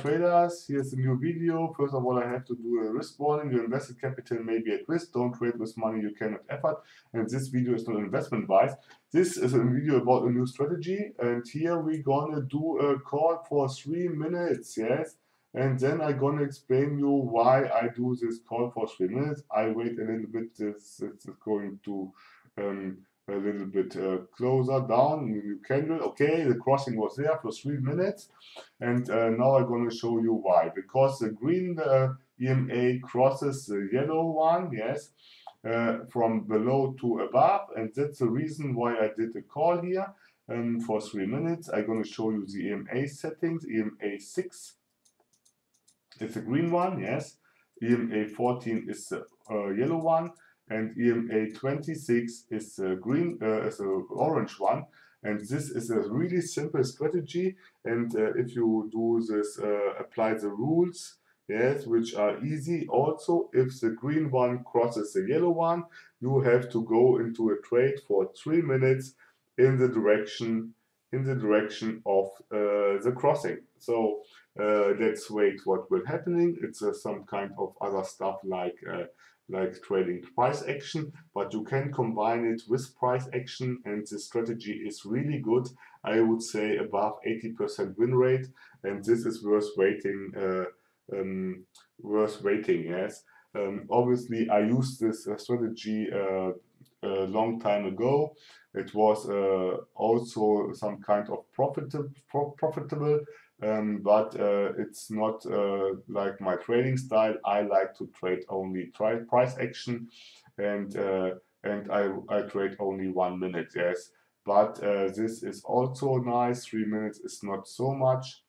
traders, here's a new video. First of all, I have to do a risk warning. Your invested capital may be at risk. Don't trade with money you cannot afford. And this video is not investment advice. This is a video about a new strategy. And here we're gonna do a call for 3 minutes, yes? And then I'm gonna explain you why I do this call for 3 minutes. I wait a little bit. This is going to a little bit closer down. New candle. Okay, the crossing was there for 3 minutes. And now I'm going to show you why. Because the green EMA crosses the yellow one, yes, from below to above. And that's the reason why I did a call here for 3 minutes. I'm going to show you the EMA settings. EMA 6 is the green one, yes. EMA 14 is the yellow one. And EMA 26 is the green, is the orange one. And this is a really simple strategy. And if you do this, apply the rules, yes, which are easy. Also, if the green one crosses the yellow one, you have to go into a trade for 3 minutes in the direction of the crossing. So let's wait what will happening. It's some kind of other stuff like trading price action, but you can combine it with price action, and the strategy is really good. I would say above 80% win rate, and this is worth waiting. Yes. Obviously, I used this strategy a long time ago. It was also some kind of profitable. But it's not like my trading style. I like to trade only price action, and I trade only 1 minute. Yes, but this is also nice. 3 minutes is not so much,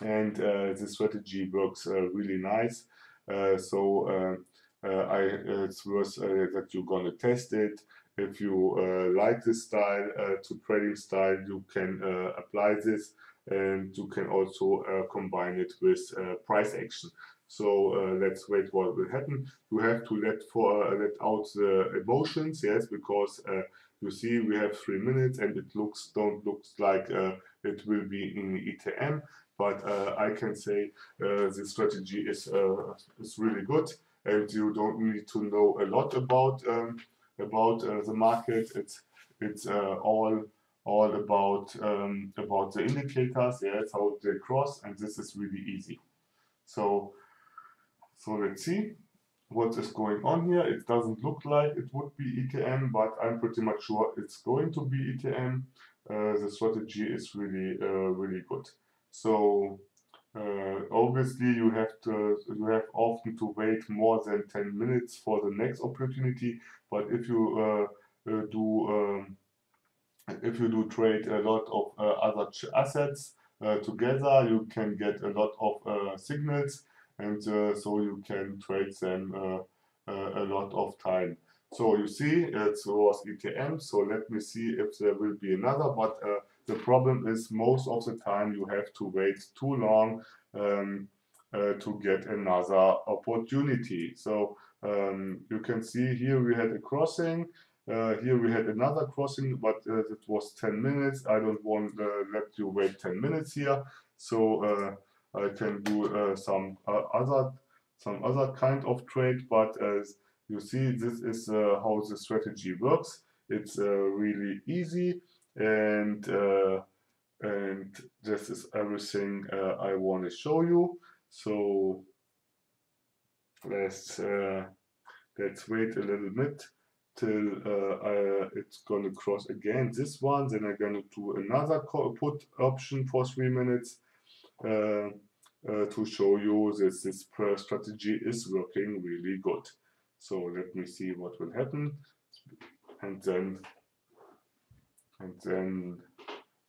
and the strategy works really nice. It's worth that you're gonna test it. If you like this style to trading style, you can apply this. And you can also combine it with price action. So let's wait what will happen. You have to let out the emotions, yes, because you see we have 3 minutes and it don't look like it will be in ETM. But I can say the strategy is really good, and you don't need to know a lot about the market. It's all about the indicators, yes, how they cross, and this is really easy. So let's see what is going on here. It doesn't look like it would be ETM, but I'm pretty much sure it's going to be ETM. The strategy is really good. So obviously you have often to wait more than 10 minutes for the next opportunity, but if you do trade a lot of other assets together, you can get a lot of signals, and so you can trade them a lot of time. So you see, it was ETM, so let me see if there will be another, but the problem is most of the time you have to wait too long to get another opportunity. So you can see here we had a crossing. Here we had another crossing, but it was 10 minutes. I don't want to let you wait 10 minutes here, so I can do some other kind of trade. But as you see, this is how the strategy works. It's really easy, and this is everything I want to show you. So let's wait a little bit till it's gonna cross again this one. Then I'm gonna do another put option for 3 minutes to show you that this strategy is working really good. So let me see what will happen, and then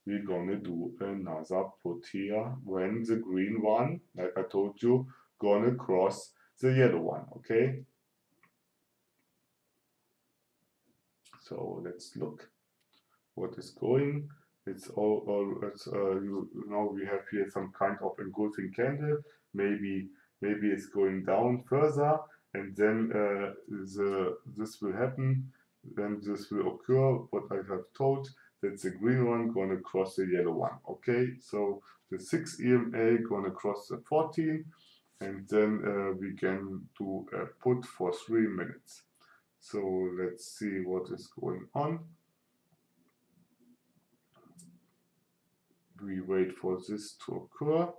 we're gonna do another put here when the green one, like I told you, gonna cross the yellow one. Okay. So let's look what is going. It's you know, we have here some kind of engulfing candle. Maybe it's going down further, and then this will happen. Then this will occur. What I have told. that the green one gonna cross the yellow one. Okay, so the 6 EMA gonna cross the 14, and then we can do a put for 3 minutes. So let's see what is going on. We wait for this to occur.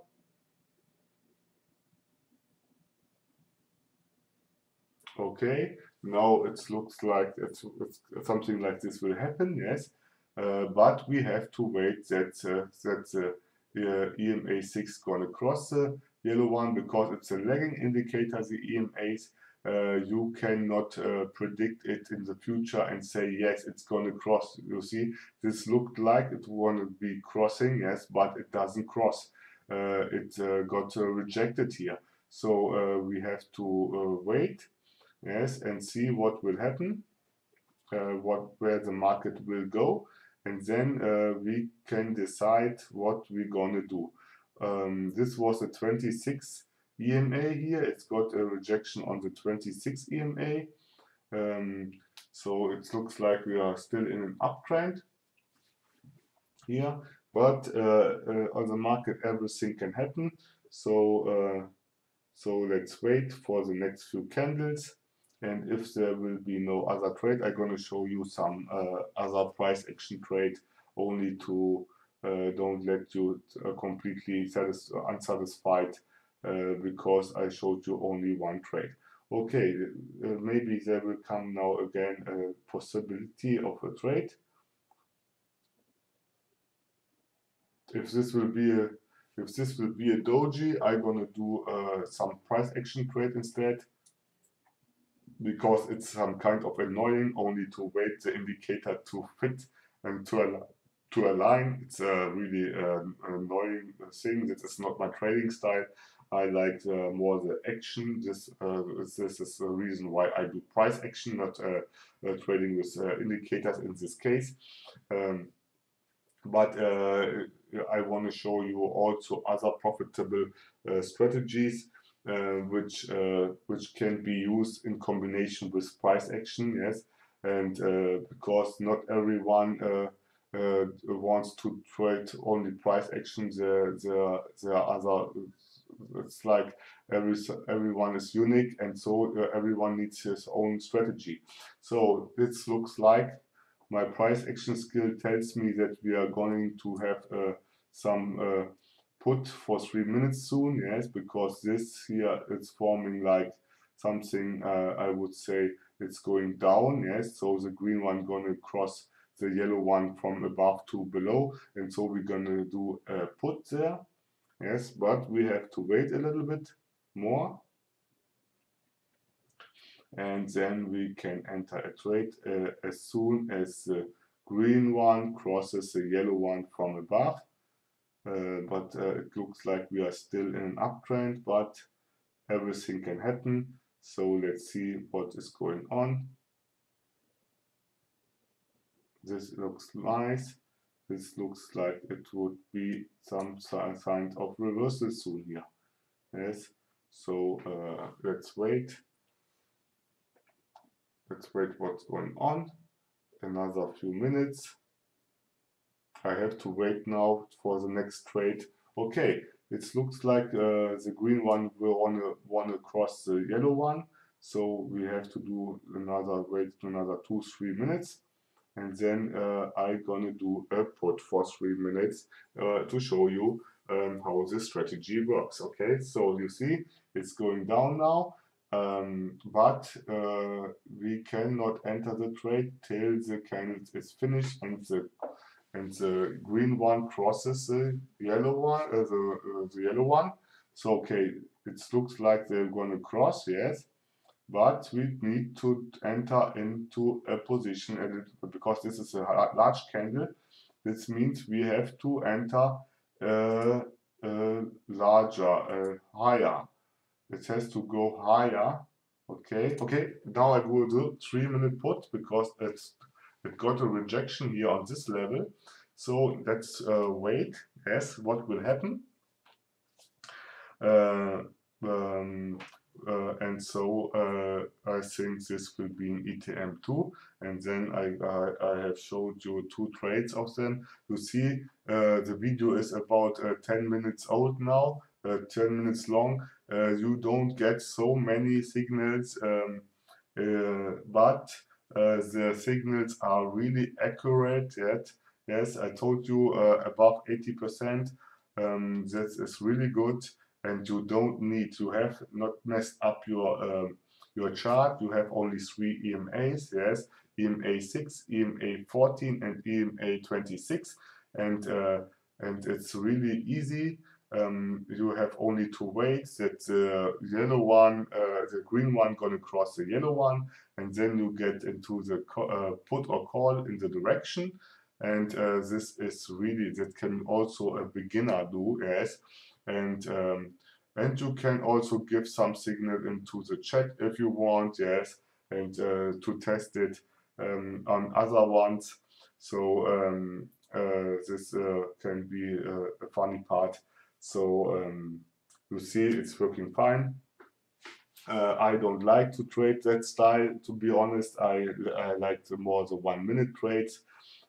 Okay, now it looks like it's something like this will happen, yes, but we have to wait that the EMA6 gonna cross the yellow one, because it's a lagging indicator, the EMAs. You cannot predict it in the future and say, yes, it's gonna cross. You see, this looked like it wanna be crossing, yes, but it doesn't cross. It got rejected here. So we have to wait, yes, and see what will happen, where the market will go, and then we can decide what we're gonna do. This was a 26 EMA here. It's got a rejection on the 26 EMA. So it looks like we are still in an uptrend here, but on the market everything can happen. So let's wait for the next few candles, and if there will be no other trade, I'm going to show you some other price action trade, only to don't let you completely unsatisfied because I showed you only one trade. Okay, maybe there will come now again a possibility of a trade. If this will be a doji, I'm gonna do some price action trade instead, because it's some kind of annoying only to wait the indicator to fit and to align. It's a really annoying thing. That is not my trading style. I like more the action. This is the reason why I do price action, not trading with indicators in this case. But I want to show you also other profitable strategies which can be used in combination with price action, yes, and because not everyone wants to trade only price action. There are other. It's like everyone is unique, and so everyone needs his own strategy. So this looks like my price action skill tells me that we are going to have some put for 3 minutes soon, yes, because this here is forming like something, I would say it's going down, yes, so the green one gonna cross the yellow one from above to below, and so we're gonna do a put there, yes, but we have to wait a little bit more, and then we can enter a trade as soon as the green one crosses the yellow one from above. But it looks like we are still in an uptrend, but everything can happen. So let's see what is going on. This looks nice. This looks like it would be some sign of reversal soon here. Yes. So let's wait. Let's wait what's going on. Another few minutes. I have to wait now for the next trade. Okay, it looks like the green one will wanna cross the yellow one, so we have to do wait another 2-3 minutes, and then I'm gonna do a put for 3 minutes to show you how this strategy works. Okay, so you see it's going down now, but we cannot enter the trade till the candle is finished and the green one crosses the yellow one, the yellow one. So okay, it looks like they're gonna cross, yes, but we need to enter into a position, and because this is a large candle, this means we have to enter larger, higher. It has to go higher. Okay, now I will do 3 minute put because it got a rejection here on this level. So let's wait. Yes, what will happen? And so I think this will be in ETM2, and then I have showed you 2 trades of them. You see the video is about 10 minutes old now, 10 minutes long. You don't get so many signals, but the signals are really accurate. Yet, yes, I told you above 80%. That is really good, and you don't need to have not messed up your chart. You have only 3 EMAs. Yes, EMA 6, EMA 14, and EMA 26, and it's really easy. You have only to wait that the yellow one, the green one gonna cross the yellow one, and then you get into the put or call in the direction. And this is really, that can also a beginner do, yes. And you can also give some signal into the chat if you want, yes, and to test it on other ones. So this can be a funny part. So you see it's working fine. I don't like to trade that style, to be honest. I like more the 1 minute trades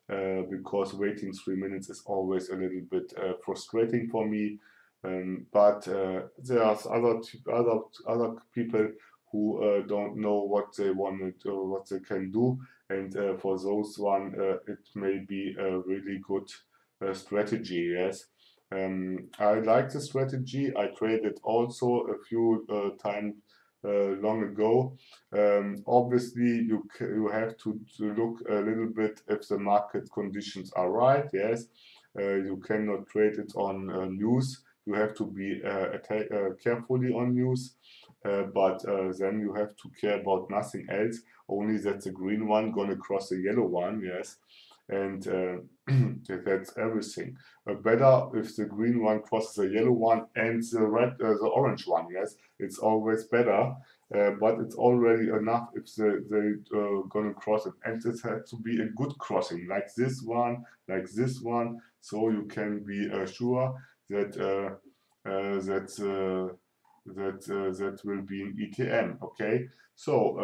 because waiting 3 minutes is always a little bit frustrating for me. But there are other people who don't know what they want to, what they can do, and for those one it may be a really good strategy. Yes. I like the strategy. I traded also a few times long ago. Obviously, you have to look a little bit if the market conditions are right. Yes, you cannot trade it on news. You have to be carefully on news, but then you have to care about nothing else. Only that the green one gonna cross the yellow one. Yes, and that's everything. Better if the green one crosses the yellow one and the orange one. Yes, it's always better. But it's already enough if they gonna cross it, and it has to be a good crossing, like this one, so you can be sure that that will be in ETM. Okay, so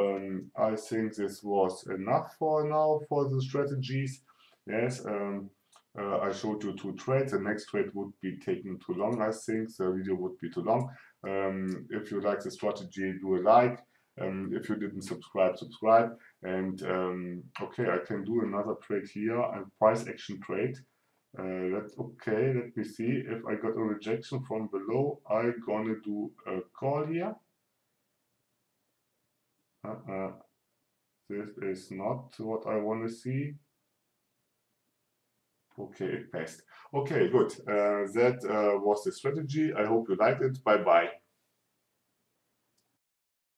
I think this was enough for now for the strategies. Yes, I showed you 2 trades. The next trade would be taking too long. I think the video would be too long. If you like the strategy, do a like. If you didn't subscribe, subscribe. And okay, I can do another trade here, a price action trade. Okay, let me see. If I got a rejection from below, I'm gonna do a call here. This is not what I want to see. Okay, it passed. Okay, good. That was the strategy. I hope you liked it. Bye bye.